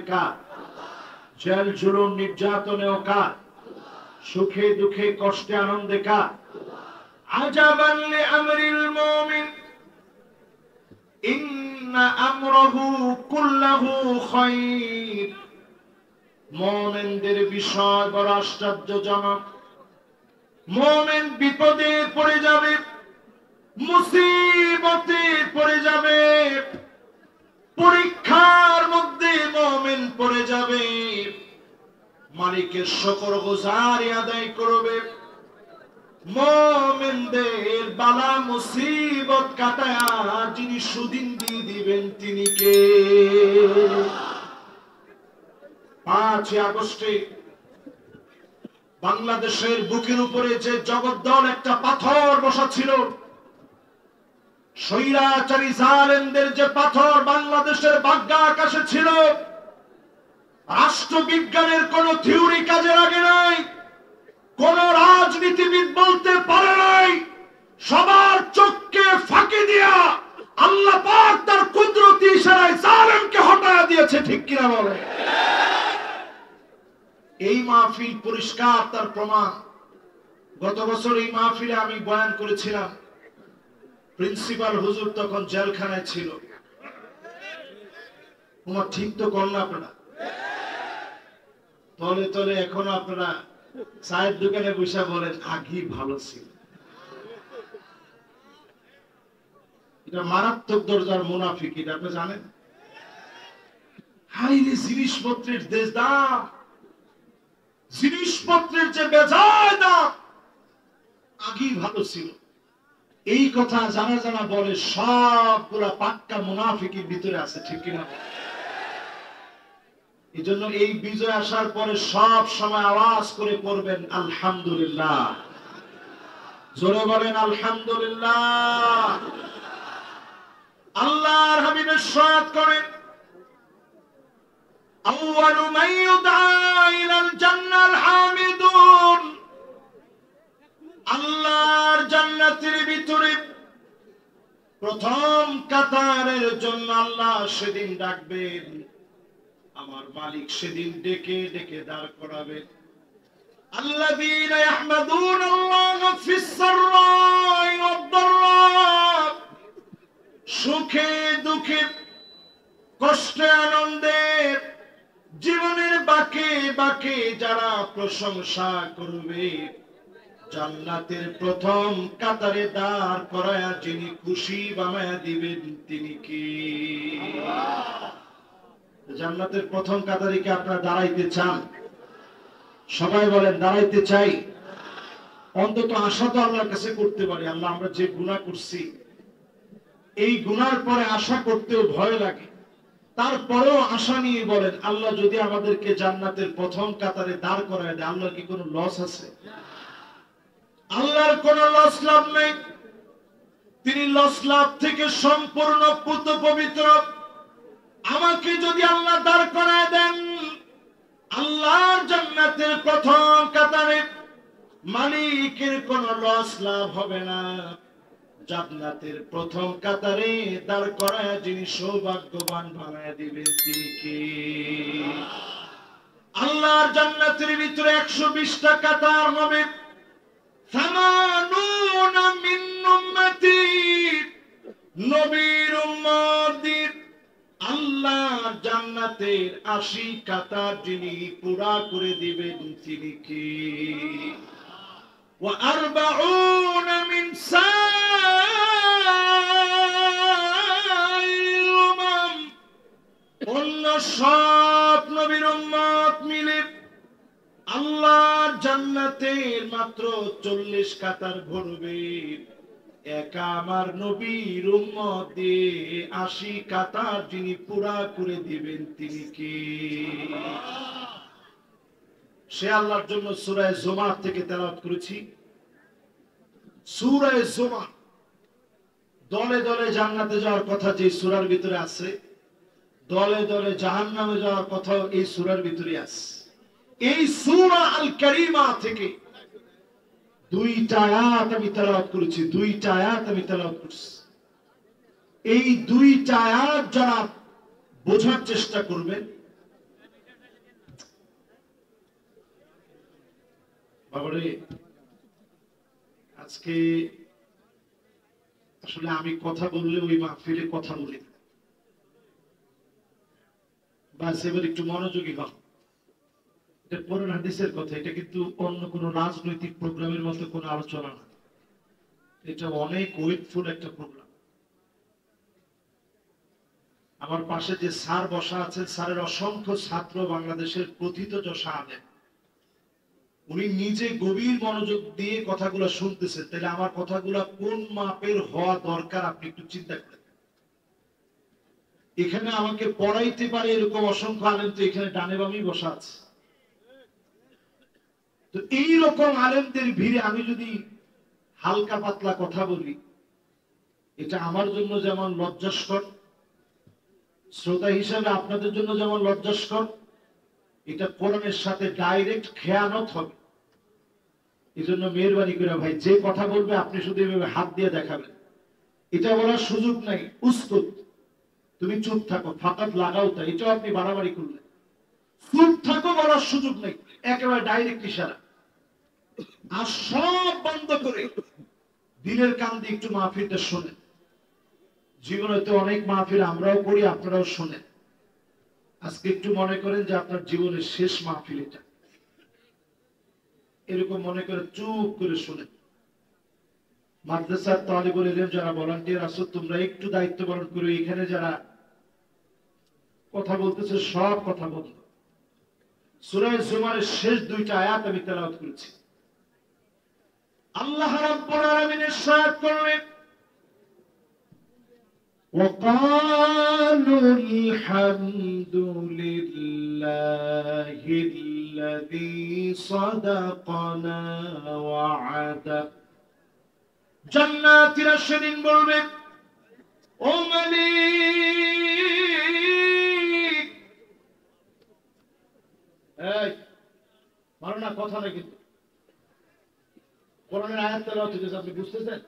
কার? Jail জুলুম নির্যাতনেও কার? সুখে দুঃখে কষ্টে আনন্দে কার? আজাবান লিআমরিল মুমিন ইন্না আমরাহু কুল্লাহু খায়র। মুমিনদের বিষয় বড় আশ্চর্যজনক। মুমিন বিপদে পড়ে যাবে, মুসিবতে পড়ে যাবে, পরীক্ষার মধ্যে মুমিন পড়ে যাবে, মালিকের শুকরগুজারি আদায় করবে। মুমিনদের বালা মুসিবত কাটায়া যিনি সুদিন দিয়ে দিবেন তিনি কে? 5 আগস্টে বাংলাদেশের বুকের উপরে যে জগদ্দল একটা পাথর বসা ছিল, স্বৈরাচারী জালেমদের যে পাথর বাংলাদেশের বাগ্যা আকাশে ছিল, রাষ্ট্রবিজ্ঞানের কোন থিওরি কাজে লাগে নাই, কোন রাজনীতিবিদ বলতে পারে নাই, সবার চোখকে ফাঁকি দিয়া আল্লাহ পাক তার কুদরতি ইশারায় জালেমকে হটায়া দিয়েছে। ঠিক কিনা বলে? এই মাহফিল পরিষ্কার তার প্রমাণ। গত বছর এই মাহফিলে আমি বয়ান করেছিলাম, প্রিন্সিপাল হুজুর তখন জেলখানায় ছিল। তোমার ঠিক তো করল আপনারা? তলে তলে এখনো আপনারা চায়ের দোকানে বসে বলেন আগেই ভালো ছিল। এটা মারাত্মক দরজার মুনাফিক, এটা আপনি জানেন? হাইরে জিনিসপত্রের দেশ দাম, জিনিসপত্রের যে বেজায় দাম, আগেই ভালো ছিল। এই কথা জানা জানা বলে সবগুলা পাক্কা মুনাফিকের ভিতরে আছে। ঠিক কিনা? এই জন্য এই বিজয় আসার পরে সব সময় আওয়াজ করে পড়বেন আলহামদুলিল্লাহ। জোরে বলেন আলহামদুলিল্লাহ। আল্লাহর হাবিবের সাথ করেন, আউয়ালু মান ইউদআ ইলাল জান্নাল হামিদুন। আল্লাহর জান্নাতের ভিতরে প্রথম কাতারের জন্য আল্লাহ সেদিন ডাকবেন, আমার মালিক সেদিন ডেকে ডেকে দাঁড় করাবেন। আল্লাযীনা ইয়াহমাদুনাল্লাহা ফিস সাররাই ওয়াদ দাররা। সুখে দুঃখে কষ্টে আনন্দে জীবনের বাঁকে বাঁকে যারা প্রশংসা করবে, জান্নাতের প্রথম কাতারে দাঁড় করায়া যিনি খুশি বানায়া দিবেন তিনি কি? জান্নাতের প্রথম কাতারে কি আপনারা দাঁড়াইতে চান? সবাই বলেন দাঁড়াইতে চাই। অন্তত আশা তো আল্লাহর কাছে করতে পারি, আল্লাহ আমরা যে গুনাহ করছি এই গুনার পরে আশা করতেও ভয় লাগে, তারপরেও আশা নিয়ে বলেন আল্লাহ যদি আমাদেরকে জান্নাতের প্রথম কাতারে দাঁড় করায় দেয়, আল্লাহর কি কোনো লস আছে? আল্লাহর কোন লস লাভ নেই। তিনি লস লাভ থেকে সম্পূর্ণ পুত পবিত্র। আমাকে যদি আল্লাহ দাঁড় করায় দেন আল্লাহর জান্নাতের প্রথম কাতারে, মালিকের কোন লস লাভ হবে না। জান্নাতের প্রথম কাতারে দাঁড় করায় যিনি সৌভাগ্যবান বানায় দিবেন তিনি কি? আল্লাহর জান্নাতের ভিতরে 120টা কাতার হবে। সামানুনা মিন উম্মতি, নবীর উম্মতদের আল্লাহর জান্নাতের 80 কাতার যিনি পুরা করে দিবেন তিনি কি? ওয়া আরবাউনা মিন সাইরিল উমাম, অন্য সব নবীর উম্মত মিলে আল্লাহর জান্নাতের মাত্র 40 কাতার ভরবে। একা আমার নবীর উম্মত দিয়ে 80 কাতার যিনি পুরা করে দিবেন তিনি কি? সে আল্লাহর জন্য সূরা জুমার থেকে তেলাওয়াত করেছি। সূরা জুমার দলে দলে জান্নাতে যাওয়ার কথা যে সূরার ভিতরে আছে, দলে দলে জাহান্নামে যাওয়ার কথা এই সূরার ভিতরে আছে। এই সূরা আল কারীমা থেকে 2টা আয়াত আমি তেলাওয়াত করেছি, 2টা আয়াত আমি তেলাওয়াত করছি। এই 2টা আয়াত যারা বোঝার চেষ্টা করবেন বাবারে আজকে আসলে আমি কথা বললে ওই মাহফিলে কথা বলি বাস, এবার একটু মনোযোগী হও। এটা কোরআন হাদিসের কথা, এটা কিন্তু অন্য কোনো রাজনৈতিক প্রোগ্রামের মতো কোনো আলোচনা না, এটা অনেক ওয়েটফুল একটা প্রোগ্রাম। আমার পাশে যে স্যার বসা আছেন, স্যারের অসংখ্য ছাত্র, বাংলাদেশের প্রথিতযশা আলেম, উনি নিজে গভীর মনোযোগ দিয়ে কথাগুলো শুনতেছেন। তাহলে আমার কথাগুলো কোন মাপের হওয়া দরকার আপনি একটু চিন্তা করেন। এখানে আমাকে পড়াইতে পারে এরকম অসংখ্য আলেম তো এখানে ডানে বামেই বসা আছে। তো এইরকম আলেমদের ভিড়ে আমি যদি হালকা পাতলা কথা বলি, এটা আমার জন্য যেমন লজ্জাস্কর, শ্রোতা হিসাবে আপনাদের জন্য যেমন লজ্জাস্কর, এটা কোরআনের সাথে ডাইরেক্ট খেয়ানত হবে। এই জন্য মেহরবানি করে ভাই, যে কথা বলবে আপনি শুধু এভাবে হাত দিয়ে দেখাবেন, এটা বলার সুযোগ নাই উস্কুত, তুমি চুপ থাকো, ফাঁকাত লাগাও, তাই এটাও আপনি বাড়াবাড়ি করলেন। চুপ থাকো বলার সুযোগ নেই, একেবারে ডাইরেক্ট ইশারা। আর সব বন্ধ করে দিলের কান দিয়ে একটু মাহফিলটা শোনেন। জীবনে তো অনেক মাহফিল আমরাও করি, আপনারাও শোনেন। আজকে একটু মনে করেন যে আপনার জীবনের শেষ মাহফিল এটা, এরকম মনে করে চুপ করে শোনেন। মাদ্রাসার তালিবুল ইলম যারা ভলান্টিয়ার আছো, তোমরা একটু দায়িত্ব পালন করো। এখানে যারা কথা বলতেছে সব কথা বন্ধ। সূরা জুমারের শেষ দুইটা আয়াত আমি তেলাওয়াত করেছি। আল্লাহ রাব্বুল আলামিন ইরশাদ করলেন, وقالوا الحمد لله الذي صدقنا وعده। জান্নাতীরা সেদিন বলবে, ও মালিক, এই মারো না, কথা না কিন্তু কোরআনের আয়াত তেলাওয়াত হচ্ছে, আপনি বুঝতেছেন?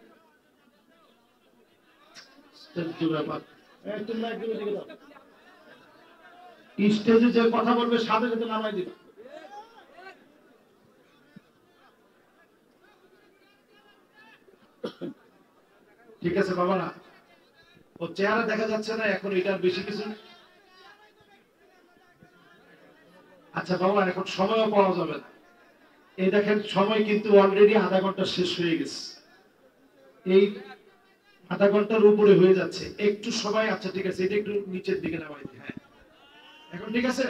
স্টেজে যে কথা বলবে সাথে সাথে নামাই দিবে। ঠিক আছে বাবা, না ও চেহারা দেখা যাচ্ছে না এখন, এটার বেশি কিছু। আচ্ছা বাবা, এখন সময়ও পাওয়া যাবে না। এই দেখেন সময় কিন্তু অলরেডি আধা ঘন্টা শেষ হয়ে গেছে, এই আধা ঘন্টার উপরে হয়ে যাচ্ছে। একটু সময়, আচ্ছা ঠিক আছে, এটা একটু নিচের দিকে নামাই দিই। হ্যাঁ এখন ঠিক আছে,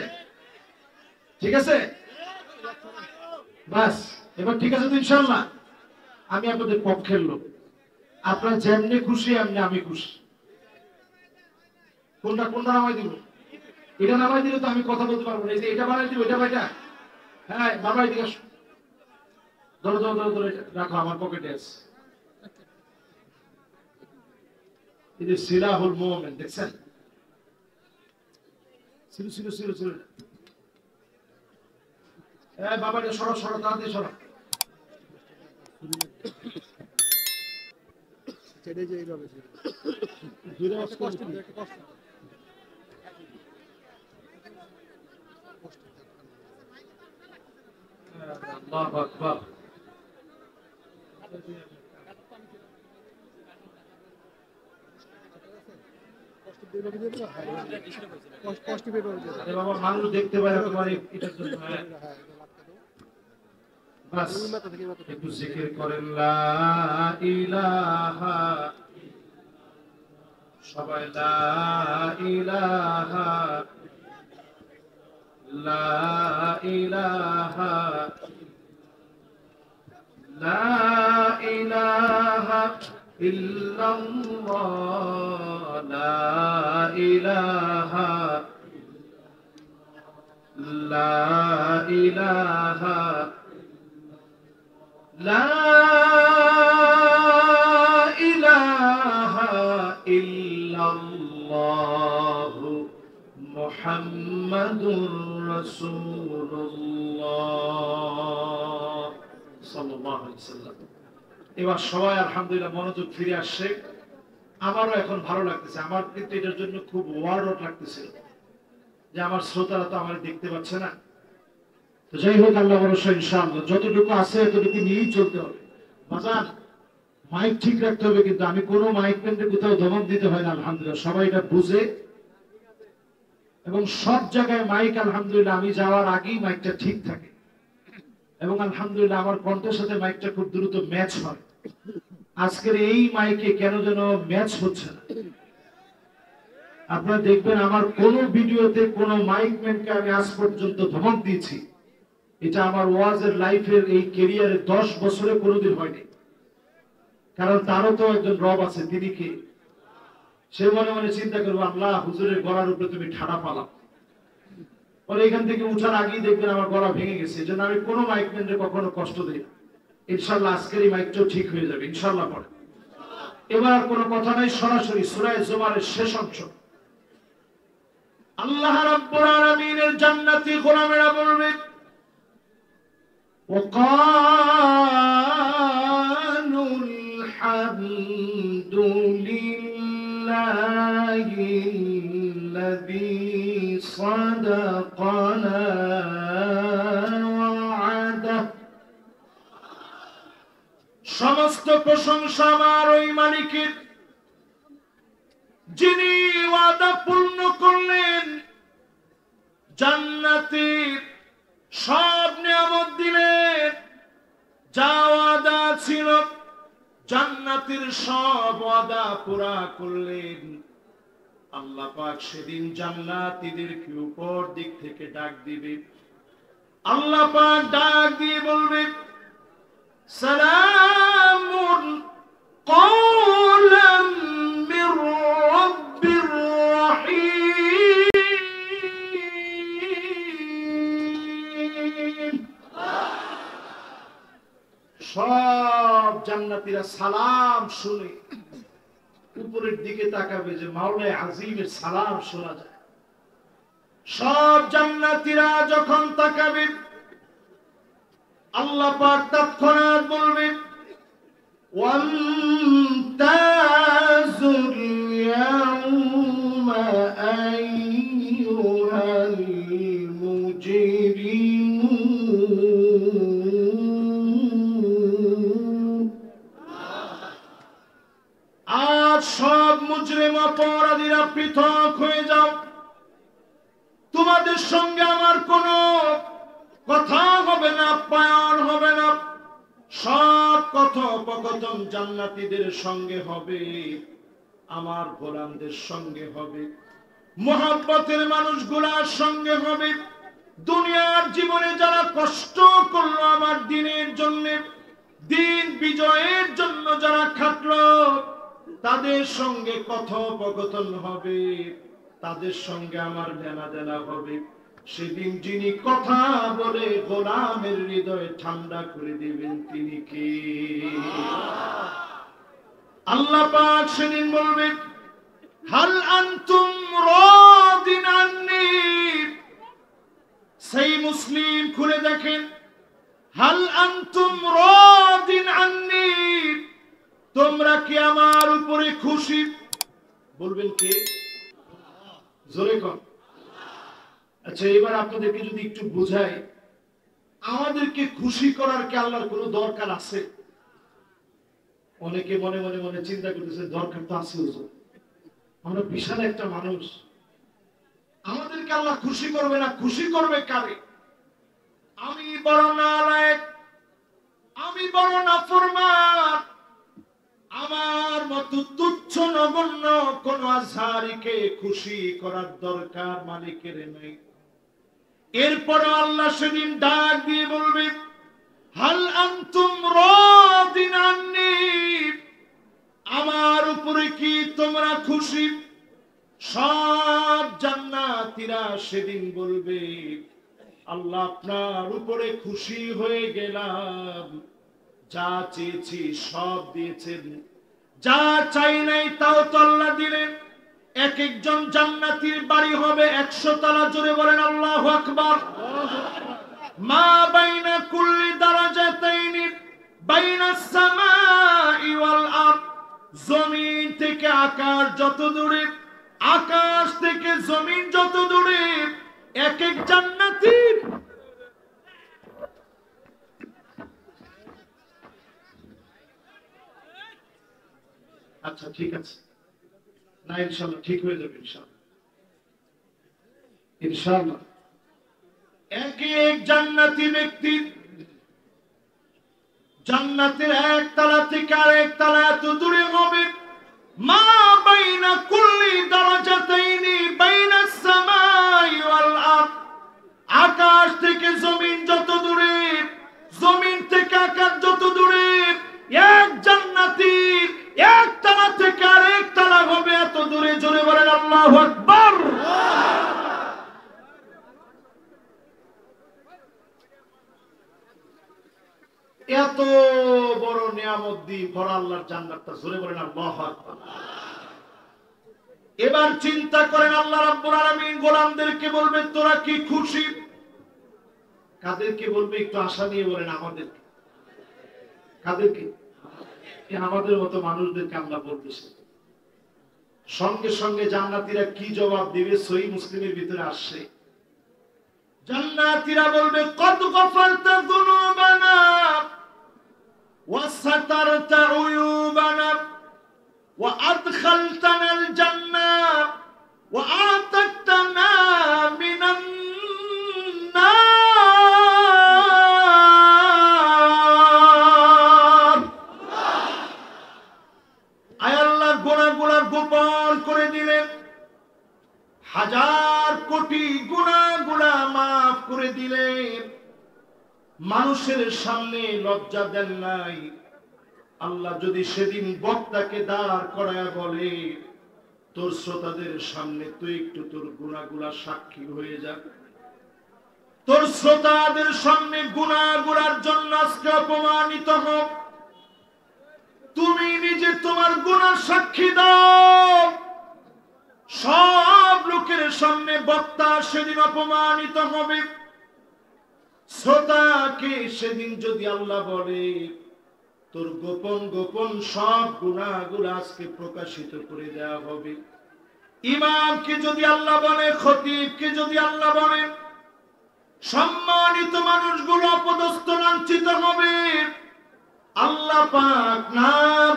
ঠিক আছে বাস, এবার ঠিক আছে তো ইনশাআল্লাহ। আমি আপনাদের পক্ষের লোক, আপনারা যেমনি খুশি এমনি আমি খুশি। কোনটা কোনটা নামাই দিব? এটা নামাই দিলে তো আমি কথা বলতে পারবো না। এটা বানাই দিব, এটা ভাইটা, হ্যাঁ বাবাই দিকে ধরো ধরো ধরো ধরো, রাখো আমার পকেটে আছে। এই যে সিলাহুল মুমিন দেখছেন, ছিল ছিল ছিল ছিল। এই বাবা, এটা সরো সরো, তাড়াতাড়ি সরো। ছেড়ে যে এইভাবে দূরে কষ্ট কষ্ট। আল্লাহু আকবার। মানুষ দেখতে পারে তোমার এটার জন্য। একটু জিকির করেন, লা ইলাহা, সবাই লা ইলাহা, লা ইলাহা, লা ইলাহা ইল্লাল্লাহ, লা ইলাহা, লা ইলাহা, লা ইলাহা ইল্লাল্লাহ মুহাম্মাদুর রাসূলুল্লাহ সাল্লাল্লাহু আলাইহি ওয়াসাল্লাম। এবার সবাই আলহামদুলিল্লাহ মনোযোগ ফিরে আসছে। আমারও এখন ভালো লাগতেছে। আমার কিন্তু এটার জন্য খুব ওয়ার্ড লাগতেছিল যে আমার শ্রোতারা তো আমার দেখতে পাচ্ছে না, তো যাই হোক, আল্লাহ ভরসা ইনশাআল্লাহ যতটুকু আছে এতটুকু নিয়েই চলতে হবে। বাজার মাইক ঠিক রাখতে হবে, কিন্তু আমি কোনো মাইক ম্যানকে কোথাও ধমক দিতে হয় না, আলহামদুলিল্লাহ সবাই এটা বুঝে। এবং সব জায়গায় মাইক আলহামদুলিল্লাহ আমি যাওয়ার আগেই মাইকটা ঠিক থাকে, এবং আলহামদুলিল্লাহ আমার কণ্ঠের সাথে মাইকটা খুব দ্রুত ম্যাচ হয়। আজকের এই মাইকে কেন যেন ম্যাচ হচ্ছে না। আপনারা দেখবেন আমার কোন ভিডিওতে কোন মাইক ম্যানকে আমি আজ পর্যন্ত ধমক দিয়েছি, এটা আমার ওয়াজের লাইফের এই ক্যারিয়ারে 10 বছরে কোনোদিন হয়নি। কারণ তারও তো একজন রব আছে, তিনি কে? সে মনে মনে চিন্তা করবো, আল্লাহ হুজুরের গলার উপরে তুমি ঠাড়া পালাও। পরে এখান থেকে উঠার আগেই দেখবেন আমার গলা ভেঙে গেছে। এই জন্য আমি কোনো মাইক ম্যানকে কখনো কষ্ট দিই না। ইনশাল্লাহ আজকের এই মাইকটাও ঠিক হয়ে যাবে ইনশাল্লাহ। পরে এবার কোনো কথা নাই, সরাসরি সূরা জুমারের শেষ অংশ। আল্লাহ রাব্বুল আলামিনের জান্নাতি গোলামেরা বলবে, وقالوا الحمد لله الذي صدقنا وعده। সমস্ত প্রশংসা আমার ওই মালিকের, যিনি ওয়াদা পূর্ণ করলেন, জান্নাতের সব নিয়ামত দিলেন। যা ওয়াদা ছিল জান্নাতের সব ওয়াদা পুরা করলেন। আল্লাহ পাক সেদিন জান্নাতীদেরকে উপর দিক থেকে ডাক দিবে। আল্লাহ পাক ডাক দিয়ে বলবে, সালামুন কওলাম মির রাব্বির রাহিম। সব জান্নাতীরা সালাম শুনে উপরের দিকে তাকাবে যে মাওলায়ে আজিমের সালাম শোনা যায়। সব জান্নাতীরা যখন তাকাবে, আল্লাহ পাক তৎক্ষণাৎ বলবেন, ওয়ান্তাজুল ইয়াউমা আইয়ুহাল মুজরিমুন। আজ সব মুজরিম অপরাধীরা পৃথক হয়ে যাও, তোমাদের সঙ্গে আমার কোনো কথা হবে না, আপ্যায়ন হবে না। সব কথোপকথন জান্নাতীদের সঙ্গে হবে, আমার গোলামদের সঙ্গে হবে, মুহাব্বতের মানুষগুলার সঙ্গে হবে। দুনিয়ার জীবনে যারা কষ্ট করলো আমার দিনের জন্য, দিন বিজয়ের জন্য যারা খাটলো, তাদের সঙ্গে কথোপকথন হবে, তাদের সঙ্গে আমার লেনা দেনা হবে। সেদিন যিনি কথা বলে গোলামের হৃদয় ঠান্ডা করে দিবেন, তিনি কে? আল্লাহ পাক সেদিন বলবেন, হাল আনতুম রাদিন আন্নি। সেই মুসলিম খুলে দেখেন, হাল আনতুম রাদিন আন্নি, তোমরা কি আমার উপরে খুশি? বলবেন কে? জোরে কর। আচ্ছা, এবার আপনাদেরকে যদি একটু বোঝাই, আমাদেরকে খুশি করার কি আল্লাহর কোনো দরকার আছে? অনেকে মনে মনে মনে চিন্তা করতেছে, দরকার তো আছে হুজুর, আমরা বিশাল একটা মানুষ, আমাদেরকে আল্লাহ খুশি করবে না? খুশি করবে কারে? আমি বড় নালায়েক, আমি বড় নাফরমান, আমার মতো তুচ্ছ নগণ্য কোন আজহারিকে খুশি করার দরকার মালিকের নেই। এরপর আল্লাহ সেদিন ডাক দিয়ে বলবে, হাল আনতুম রাদিন আন্নি, আমার উপরে কি তোমরা খুশি? সব জান্নাতীরা সেদিন বলবে, আল্লাহ আপনার উপরে খুশি হয়ে গেলাম, যা চেয়েছি সব দিয়েছেন, যা চাই নাই তাও তো আল্লাহ দিলেন। এক একজন জান্নাতীর বাড়ি হবে 100 তলা। জোরে বলেন আল্লাহু আকবার। মা বাইনা কুল্লি দারাজাতাইনি বাইনাস সামাই ওয়াল আরদ, জমিন থেকে আকাশ যত দূরে, আকাশ থেকে জমিন যত দূরে, এক এক জান্নাতীর আচ্ছা ঠিক আছে, না ইনশাআল্লাহ ঠিক হয়ে যাবে, ইনশাআল্লাহ ইনশাআল্লাহ। এক এক জান্নাতি ব্যক্তি জান্নাতের এক তালা থেকে আরেক তালা এত দূরে হবে, মা বাইনা কুল্লি দারাজাতাইনি বাইনাস সামাই ওয়াল আরদ, আকাশ থেকে জমিন যত দূরে, জমিন থেকে আকাশ যত দূরে, এক জান্নাতীর এক তালা থেকে আরেক তালা হবে এত দূরে। জোরে বলেন আল্লাহু আকবার। এত বড় নিয়ামত দিয়ে ভরা আল্লাহর জান্নাতটা, জোরে বলেন আল্লাহু আকবার। এবার চিন্তা করেন, আল্লাহ রাব্বুল আলামিন গোলামদেরকে বলবে তোরা কি খুশি? কাদেরকে বলবে একটু আশা নিয়ে বলেন? আমাদেরকে। কাদেরকে? আমাদের মতো মানুষদেরকে আমরা বলতেছি। সঙ্গে সঙ্গে জান্নাতীরা কি জবাব দিবে? সহিহ মুসলিমের ভিতরে আসছে, জান্নাতীরা বলবে কদ গফারতা যুনুবানা ওয়া সাতারতা উয়ুবানা ওয়া আদখালতানাল জান্নাহ ওয়া আতাকতানা মিনান নার। আয় আল্লাহ গুনাহগুলো গোপন করে দিলেন, হাজার কোটি গুনাহগুলো মাফ করে দিলেন, মানুষের সামনে লজ্জা দেন নাই। আল্লাহ যদি সেদিন বক্তাকে দাঁড় করায় বলে তোর শ্রোতাদের সামনে তুই একটু তোর গুনাহগুলা সাক্ষী হয়ে যা, তোর শ্রোতাদের সামনে গুনাহগুলার জন্য আজকে অপমানিত হোক, তুমি নিজে তোমার গুনাহ সাক্ষী দাও, সব লোকের সামনে বক্তা সেদিন অপমানিত হবে। শ্রোতাকে সেদিন যদি আল্লাহ বলে তোর গোপন গোপন সব গুনাহগুলো আজকে প্রকাশিত করে দেওয়া হবে, ইমামকে যদি আল্লাহ বলে, খতিবকে যদি আল্লাহ বলে, সম্মানিত মানুষগুলো অপদস্থ লাঞ্ছিত হবে। আল্লাহ পাক না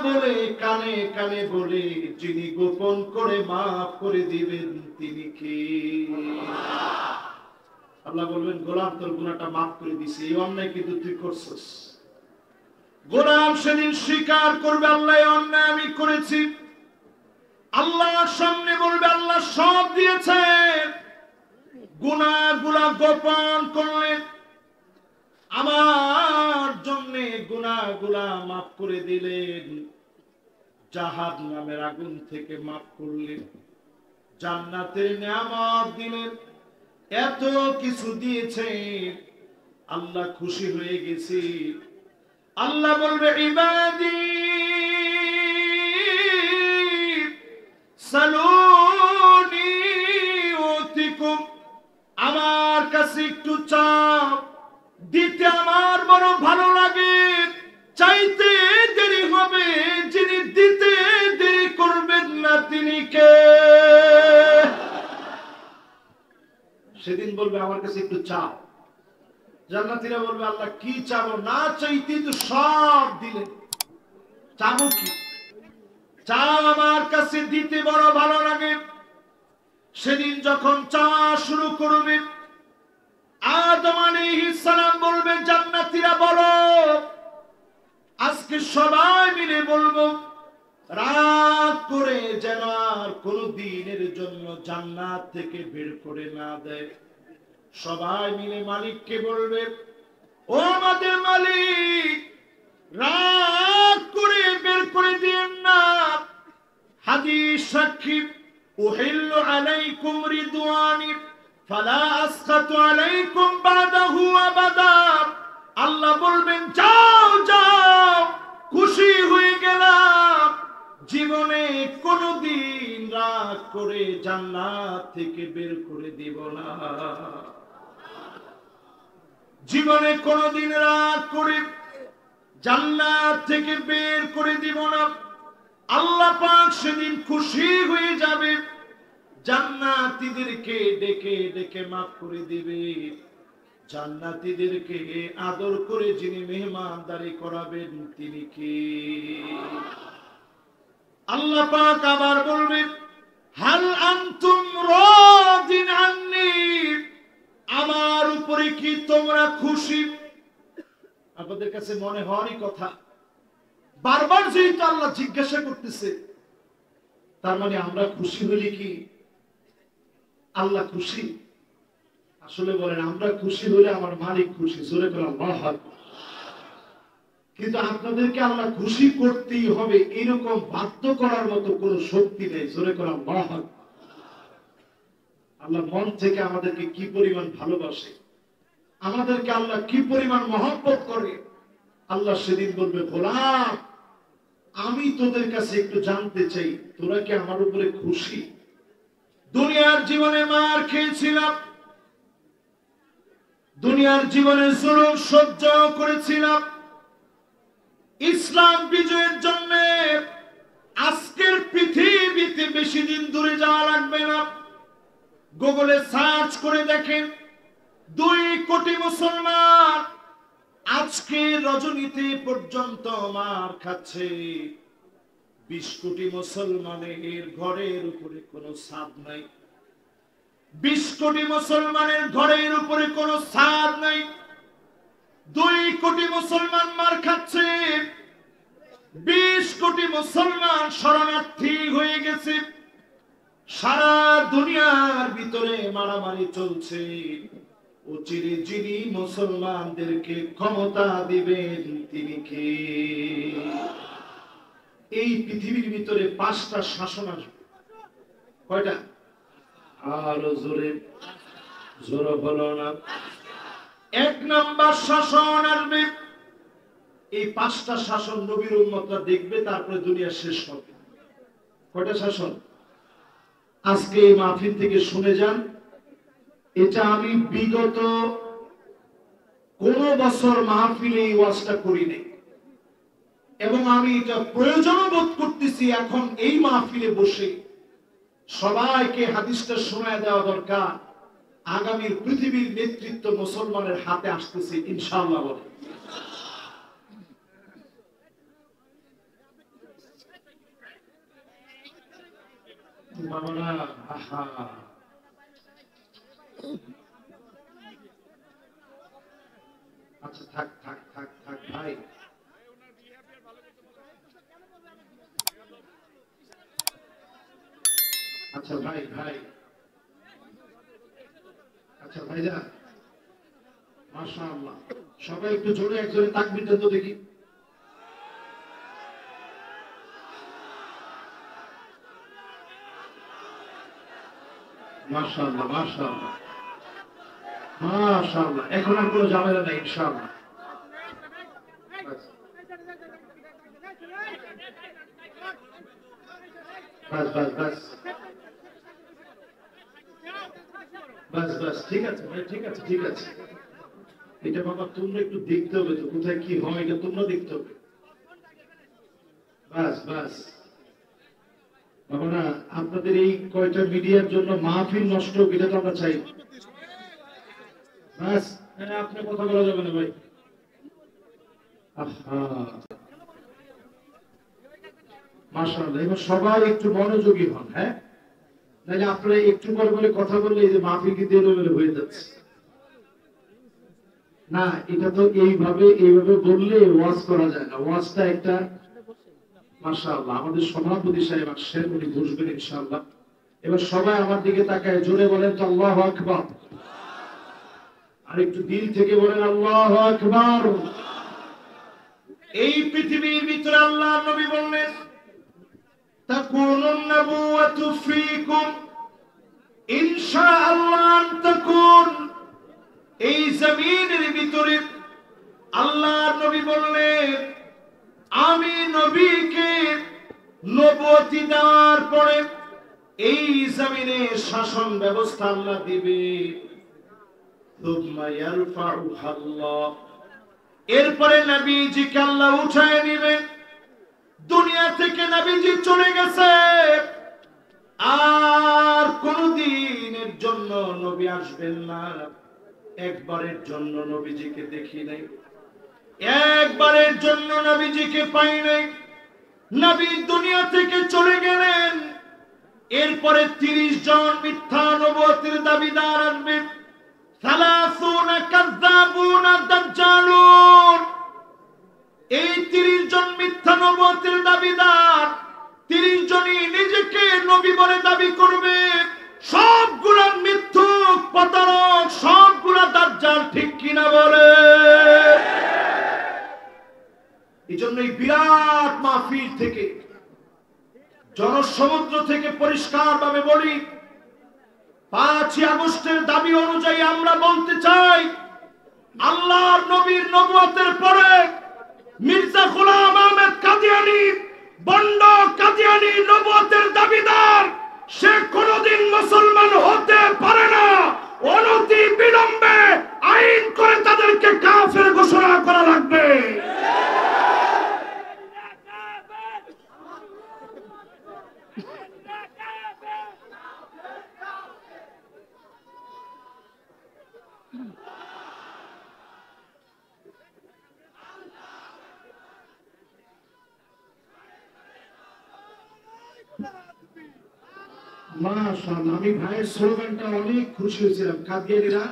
বলে কানে কানে বলে যিনি গোপন করে মাফ করে দিবেন তিনি কে? আল্লাহ বলবেন গোলাম তোর গুনাহটা মাফ করে দিছি, এই অন্যায় কিন্তু তুই করছিস। গোলাম সেদিন স্বীকার করবে আল্লাহ এই অন্যায় আমি করেছি। আল্লাহর সামনে বলবে আল্লাহ সব দিয়েছেন, গুনাহগুলা গোপন করলেন, আমার জন্য গুনাহগুলা মাফ করে দিলেন, জাহান্নামের আগুন থেকে মাফ করলেন, জান্নাতের নিয়ামত দিলেন, এত কিছু দিয়েছেন। আল্লাহ খুশি হয়ে গেছে। আল্লাহ বলবে ইবাদি সালুনি উতিকুম, আমার কাছে একটু চাও, দিতে আমার বড় ভালো লাগে, চাইতে দেরি হবে, যিনি দিতে দেরি করবেন না তিনি কে? সেদিন বলবে আমার কাছে একটু চাও। জান্নাতীরা বলবে আল্লাহ কি চাবো? না চাইতে তো সব দিলেন, চাবো কি? চাও আমার কাছে, দিতে বড় ভালো লাগে। সেদিন যখন চাওয়া শুরু করবে, আদম আলাইহিস সালাম বলবে জান্নাতীরা বলো, আজকে সবাই মিলে বলবো রাগ করে যেন আর কোনো দিনের জন্য জান্নাত থেকে বের করে না দেয়। সবাই মিলে মালিককে বলবে ও আমাদের মালিক, রাগ করে বের করে দিয়েন না। হাদিস সাক্ষী, উহিল্লু আলাইকুম রিদওয়ানি ফালা আসখাতু আলাইকুম বাদাহু আবাদা। আল্লাহ বলবেন যাও যাও, খুশি হয়ে গেলাম, জীবনে কোনদিন রাগ করে জান্নাত থেকে বের করে দিব না, জীবনে কোনদিন রাগ করে জান্নাত থেকে বের করে দিব না। আল্লাহ পাক সেদিন খুশি হয়ে যাবে, জান্নাতীদেরকে ডেকে ডেকে মাফ করে দিবে। জান্নাতীদেরকে আদর করে যিনি মেহমানদারি করাবেন তিনি কে? আল্লাহ পাক আবার বলবেন হাল আনতুম রাদিন আন্নি, আমার উপরে কি তোমরা খুশি? আপনাদের কাছে মনে হওয়ারই কথা, বারবার যেহেতু আল্লাহ জিজ্ঞাসা করতেছে, তার মানে আমরা খুশি হলে কি আল্লাহ খুশি? আসলে বলেন, আমরা খুশি হলে আমার মালিক খুশি, জোরে করে আল্লাহু আকবার। কিন্তু আপনাদেরকে আল্লাহ খুশি করতেই হবে এরকম বাধ্য করার মতো কোন শক্তি নেই, জোরে করে আল্লাহু আকবার। আল্লাহ মন থেকে আমাদেরকে কি পরিমাণ ভালোবাসে, আমাদেরকে আল্লাহ কি পরিমাণ মহব্বত করে। আল্লাহ সেদিন বলবে, গোলাম আমি তোদের কাছে একটু জানতে চাই, তোরা কি আমার উপরে খুশি? দুনিয়ার জীবনে মার খেয়েছিলাম, দুনিয়ার জীবনে জুলুম সহ্য করেছিলাম, ইসলাম বিজয়ের জন্য আজকের পৃথিবীতে বেশি দিন দূরে যাওয়া লাগবে না, গুগলে সার্চ করে দেখেন 2 কোটি মুসলমান আজকে রজনীতে পর্যন্ত মার খাচ্ছে। 20 কোটি মুসলমানের ঘরের উপরে কোনো ছাদ নাই, 20 কোটি মুসলমানের ঘরের উপরে কোনো ছাদ নাই। 2 কোটি মুসলমান মার খাচ্ছে, 20 কোটি মুসলমান শরণার্থী হয়ে গেছে। সারা দুনিয়ার ভিতরে মারামারি চলছে। অচিরে যিনি মুসলমানদেরকে ক্ষমতা দিবেন তিনি কে? এই পৃথিবীর ভিতরে 5টা শাসন আসবে। কয়টা? আরো জোরে, জোরে বলো না। 1 নাম্বার শাসন আসবে। এই 5টা শাসন নবীর উম্মতরা দেখবে, তারপরে দুনিয়া শেষ হবে। কয়টা শাসন? আজকে এই মাহফিল থেকে শুনে যান, এটা আমি বিগত কোন বছর মাহফিলে এই ওয়াজটা করি নাই, এবং আমি এটা প্রয়োজন বোধ করতেছি এখন এই মাহফিলে বসে সবাইকে হাদিসটা শোনায় দেওয়া দরকার। আগামীর পৃথিবীর নেতৃত্ব মুসলমানের হাতে আসতেছে ইনশাআল্লাহ। বলে আচ্ছা, থাক থাক থাক থাক ভাই। আচ্ছা ভাই ভাই, আচ্ছা ভাইজান, মাশাআল্লাহ, সবাই একটু জোরে একজনে তাকবীর দেন তো দেখি। মাশাআল্লাহ মাশাআল্লাহ মাশাআল্লাহ। এখন আর কোনো ঝামেলা নাই ইনশাআল্লাহ। বাস বাস বাস বাস বাস, ঠিক আছে ভাই, ঠিক আছে ঠিক আছে। এটা বাবা তোমরা একটু দেখতে হবে তো, কোথায় কি হয় এটা তোমরা দেখতে হবে। বাস বাস বাবা, না আপনাদের এই কয়টা মিডিয়ার জন্য মাহফিল নষ্ট হোক, এটা তো আমরা চাই। বাস, আপনি কথা বলা যাবে না ভাই। মাশাআল্লাহ, এবার সবাই একটু মনোযোগী হন। হ্যাঁ, নাহলে আপনারা একটু পরে বলে কথা বললে এই যে মাহফিল কি এলোমেলো হয়ে যাচ্ছে। না, এটা তো এইভাবে বললে ওয়াজ করা যায় না। ওয়াজটা একটা, মাশাআল্লাহ, আমাদের সভাপতি সাহেব আসছেন, উনি বসবেন ইনশাআল্লাহ। এবার সবাই আমার দিকে তাকায়, জোরে বলেন তো আল্লাহু আকবার। আর একটু দিল থেকে বলেন আল্লাহু আকবার। এই পৃথিবীর ভিতরে আল্লাহর নবী বললেন, তাকুনুন নাবুওয়াতু ফীকুম ইনশাআল্লাহ তাকুন। এই জমিনের ভিতরে আল্লাহর নবী বললেন, আমি নবীকে নবুয়তি দেওয়ার পরে এই জমিনে শাসন ব্যবস্থা আল্লাহ দিবে। এরপরে নবীজিকে আল্লাহ উঠায় নেবেন। দুনিয়া থেকে নবীজি চলে গেছে, আর কোনদিনের জন্য নবী আসবেন না। একবারের জন্য নবীজিকে দেখি নাই, একবারের জন্য নবীজিকে পাই নাই। নবী দুনিয়া থেকে চলে গেলেন, এরপরে 30 জন মিথ্যা নবুয়তের দাবিদার আসবে। 30 কাযযাবুন দাজ্জালুন। এই 30 জন মিথ্যা নবুয়তের দাবিদার, 30 জনই নিজেকে নবী বলে দাবি করবে। সবগুলা মিথ্যুক, প্রতারক, সবগুলা দাজ্জাল, ঠিক কিনা বলে? এই জন্য এই বিরাট মাহফিল থেকে, জনসমুদ্র থেকে পরিষ্কার ভাবে বলি, 5ই আগস্টের দাবি অনুযায়ী আমরা বলতে চাই, আল্লাহর নবীর নবুয়তের পরে মির্জা গোলাম আহমেদ কাদিয়ানী, বন্ড কাদিয়ানী নবুয়তের দাবিদার, সে কোনদিন মুসলমান হতে পারে না। অনতি বিলম্বে আইন করে তাদেরকে কাফের ঘোষণা করা লাগবে। মাশাআল্লাহ, আমি ভাইয়ের স্লোগানটা অনেক খুশি হয়েছিলাম, কাদিয়ানীরা।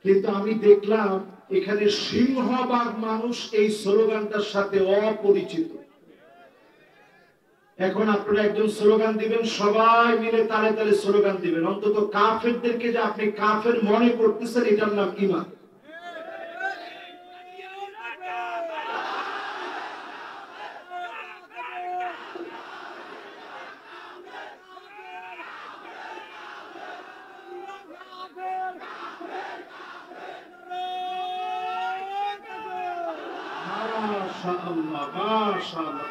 কিন্তু আমি দেখলাম এখানে সিংহভাগ মানুষ এই স্লোগানটার সাথে অপরিচিত। এখন আপনারা একজন স্লোগান দিবেন, সবাই মিলে তালে তালে স্লোগান দিবেন। অন্তত কাফেরদেরকে যে আপনি কাফের মনে করতেছেন, এটার নাম ঈমান।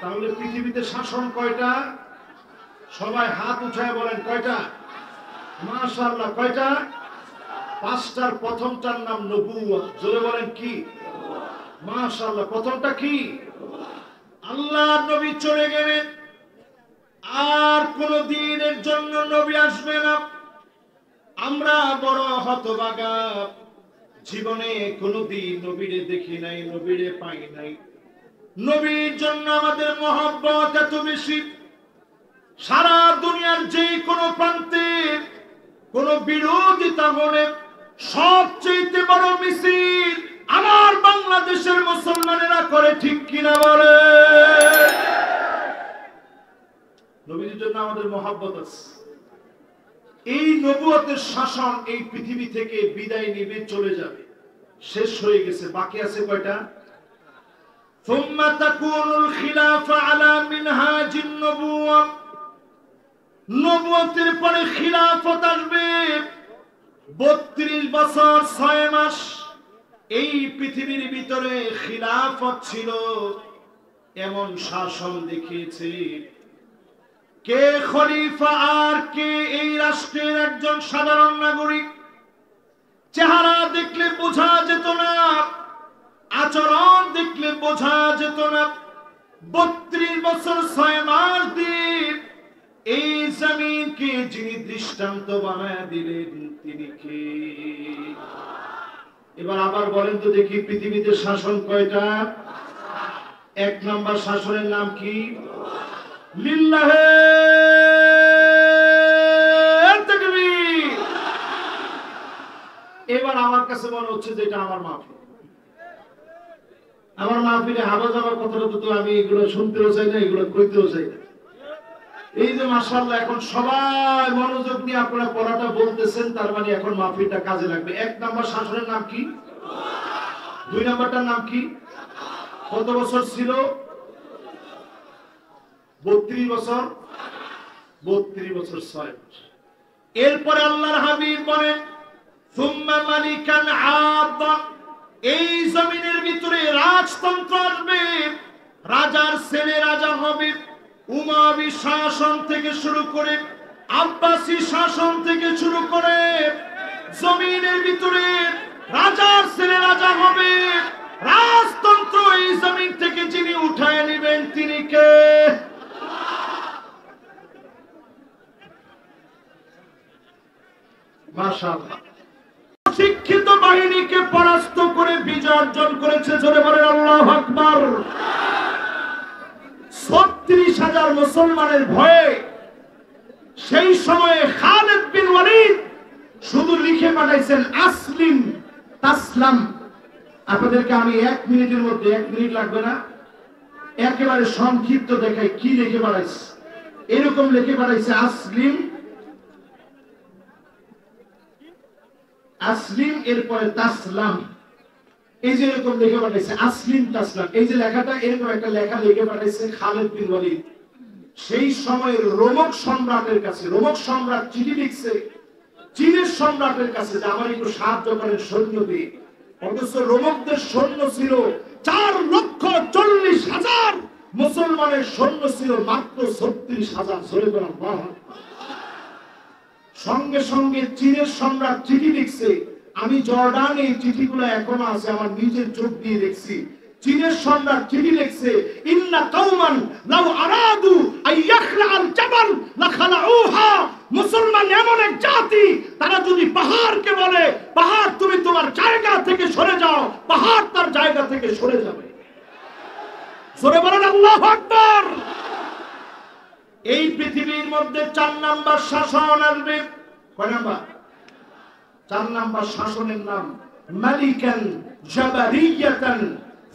তাহলে পৃথিবীতে শাসন কয়টা? সবাই হাত উঠায় বলেন কয়টা? মাশাআল্লাহ, কয়টা? 5টার প্রথমটার নাম নবুয়ত। জোরে বলেন কি? মাশাআল্লাহ। প্রথমটা কি? আল্লাহর নবী চলে গেলেন, আর কোন দিনের জন্য নবী আসবে না। আমরা বড় হতভাগা, জীবনে কোনদিন নবীরে দেখি নাই, নবীরে পাই নাই। নবীর জন্য আমাদের মহব্বত এত বেশি, সারা দুনিয়ার যে কোনো প্রান্তে কোন বিরোধিতা হলে সবচেয়ে বড় মিছিল আমার বাংলাদেশের মুসলমানেরা করে, ঠিক কিনা বলে? নবীর জন্য আমাদের মহব্বত আছে। এই নবুয়তের শাসন এই পৃথিবী থেকে বিদায় নিবে, চলে যাবে, শেষ হয়ে গেছে। বাকি আছে কয়টা? ثم تكون الخلافة على منهاج النبوة। নবুয়তের পরে খিলাফত আসবে। 32 বছর 6 মাস এই পৃথিবীর ভিতরে খিলাফত ছিল। এমন শাসন দেখিয়েছে, কে খলিফা আর কে এই রাষ্ট্রের একজন সাধারণ নাগরিক। চেহারা দেখলে বোঝা যেত না, আচরণ দেখলে বোঝা যেত না। 32 বছর 6 মাস দিন এই জমিনকে যিনি দৃষ্টান্ত বানায় দিলেন, তিনি কে? এবার আবার বলেন তো দেখি, পৃথিবীতে শাসন কয়টা? 1 নম্বর শাসনের নাম কি? লিল্লাহে তাকবীর। এবার আমার কাছে মনে হচ্ছে যে এটা আমার মাহফিল। আমার মাহফিলে হাবা যাবার কথাটা তো আমি এগুলো শুনতেও চাই না, এগুলো কইতেও চাই না। এই যে মাশাআল্লাহ এখন সবাই মনোযোগ দিয়ে আপনারা পড়াটা বলতেছেন, তার মানে এখন মাহফিলটা কাজে লাগবে। 1 নম্বর শাসনের নাম কি? 2 নম্বরটার নাম কি? কত বছর ছিল? 32 বছর। 32 বছর 6 মাস। এরপরে আল্লাহর হাবিব বলেন, সুম্মা মালিকান আদম। এই জমিনের ভিতরে রাজতন্ত্র আসবে, রাজার ছেলে রাজা হবে। উমাবি শাসন থেকে শুরু করে, আব্বাসি শাসন থেকে শুরু করে, জমিনের ভিতরে রাজার ছেলে রাজা হবে। রাজতন্ত্র এই জমিন থেকে যিনি উঠায় নেবেন, তিনি কে? মাশাআল্লাহ। শিক্ষিত বাহিনীকে পরাস্ত করে বিজয় অর্জন করেছে। জোরে বলেন আল্লাহু আকবার। 36,000 মুসলমানের ভয়ে সেই সময়ে খালিদ বিন ওয়ালিদ শুধু লিখে পাঠাইছেন আসলিম তাসলাম। আপনাদেরকে আমি 1 মিনিটের মধ্যে, 1 মিনিট লাগবে না, একেবারে সংক্ষিপ্ত দেখাই কি লিখে পাঠাইছে। এরকম লিখে পাঠাইছে আসলিম, আসলিম এরপরে তাসলাম। এই যে এরকম লিখে পাঠাইছে আসলিম তাসলাম, এই যে লেখাটা এরকম একটা লেখা লিখে পাঠাইছে খালিদ বিন ওয়ালিদ সেই সময়ের রোমক সম্রাটের কাছে। রোমক সম্রাট চিঠি লিখছে চীনের সম্রাটের কাছে যে আমার একটু সাহায্য করেন সৈন্য দিয়ে। অথচ রোমকদের সৈন্য ছিল 4,40,000, মুসলমানের সৈন্য ছিল মাত্র 36,000। সঙ্গে সঙ্গে চীনের সম্রাট চিঠি লিখছে। আমি জর্ডানে এই চিঠিগুলো এখনো আছে, আমার নিজের চোখ দিয়ে দেখছি। চীনের সম্রাট চিঠি লিখছে, ইন্না কওমান লাউ আরাদু আইয়াখলাল জাবাল লাখালাউহা। মুসলমান এমন এক জাতি, তারা যদি পাহাড়কে বলে পাহাড় তুমি তোমার জায়গা থেকে সরে যাও, পাহাড় তার জায়গা থেকে সরে যাবে। সরে বলেন আল্লাহু আকবার। এই পৃথিবীর মধ্যে 4 নাম্বার শাসন আসবে। কয় নাম্বার? 4 নাম্বার শাসনের নাম মালিকান জাবারিয়াতান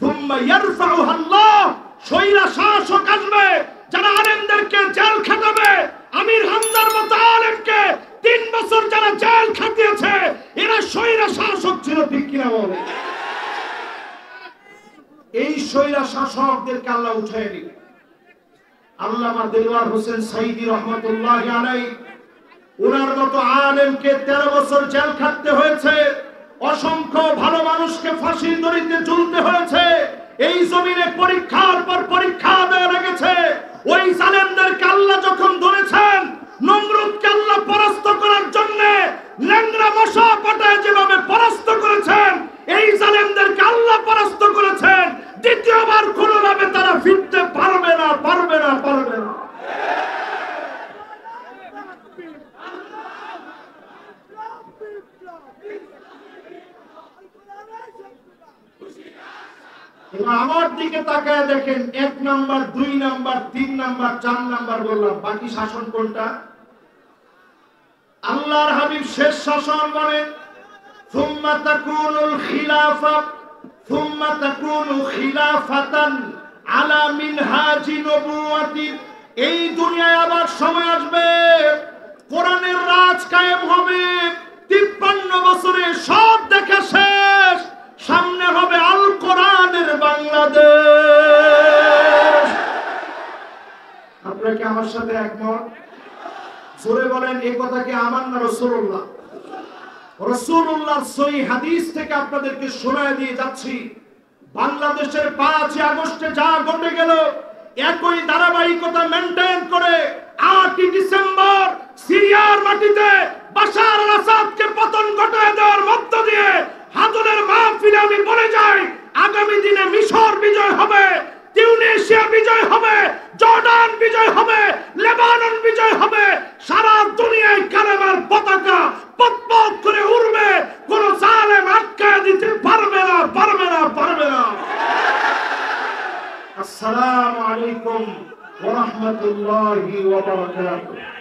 সুম্মা ইয়ারফাউহা আল্লাহ। শৈরা শাসক আসবে যারা আলেমদেরকে জেল খাটাবে। আমির হামজার মতো আলেমকে 3 বছর যারা জেল খাটিয়েছে এরা শৈরা শাসক ছিল, ঠিক কিনা বলে? এই শৈরা শাসকদেরকে আল্লাহ উঠায় নিবে। আল্লামা দেলোয়ার হোসেন সাইদি রহমাতুল্লাহি আলাইহি, ওনার মতো আলেমকে 13 বছর জেল খাটতে হয়েছে। অসংখ্য ভালো মানুষকে ফাঁসির দড়িতে ঝুলতে হয়েছে। এই জমিনে পরীক্ষার পর পরীক্ষা দেওয়া লেগেছে। ওই জালেমদেরকে আল্লাহ যখন ধরেছেন, নমরুদকে আল্লাহ পরাস্ত করার জন্য ল্যাংড়া মশা পাঠায় যেভাবে পরাস্ত করেছেন, এই জালেমদেরকে আল্লাহ পরাস্ত করেছেন। দ্বিতীয়বার কোনোভাবে তারা ফিরতে পারবে না, পারবে না, পারবে না। আমার দিকে তাকায় দেখেন, 1 নাম্বার, 2 নাম্বার, 3 নাম্বার, 4 নাম্বার বললাম, বাকি শাসন কোনটা? আল্লাহর হাবিব শেষ শাসন বলেন, সুম্মা তাকুনুল খিলাফা, সুম্মা তাকুনু খিলাফাতান আলা মিনহাজি নবুওয়াতি। এই দুনিয়ায় আবার সময় আসবে কোরআনের রাজ কায়েম হবে। 53 বছরে সব দেখা শেষ, সামনে হবে আল কোরআনের বাংলাদেশ। আপনারা কি আমার সাথে একমত? জোরে বলেন, এই কথা কি আমার না রাসূলুল্লাহ? রাসূলুল্লাহর সহিহ হাদিস থেকে আপনাদেরকে শোনায় দিয়ে যাচ্ছি। বাংলাদেশের 5 আগস্টে যা ঘটে গেল, একই ধারাবাহিকতা মেইনটেইন করে 8 ডিসেম্বর সিরিয়ার মাটিতে বাশার আল আসাদকে পতন ঘটায় দেওয়ার মধ্য দিয়ে হাজরের মাহফিলে আমি বলে যাই, আগামী দিনে মিশর বিজয় হবে, তিউনিসিয়া বিজয় হবে, জর্ডান বিজয় হবে, লেবানন বিজয় হবে। সারা দুনিয়ায় কালেমার পতাকা পতপত করে উড়বে। কোন জালেম আটকায় দিতে পারবে না, পারবে না, পারবে না। আসসালামু আলাইকুম ওয়া রাহমাতুল্লাহি ওয়া বারাকাতুহু।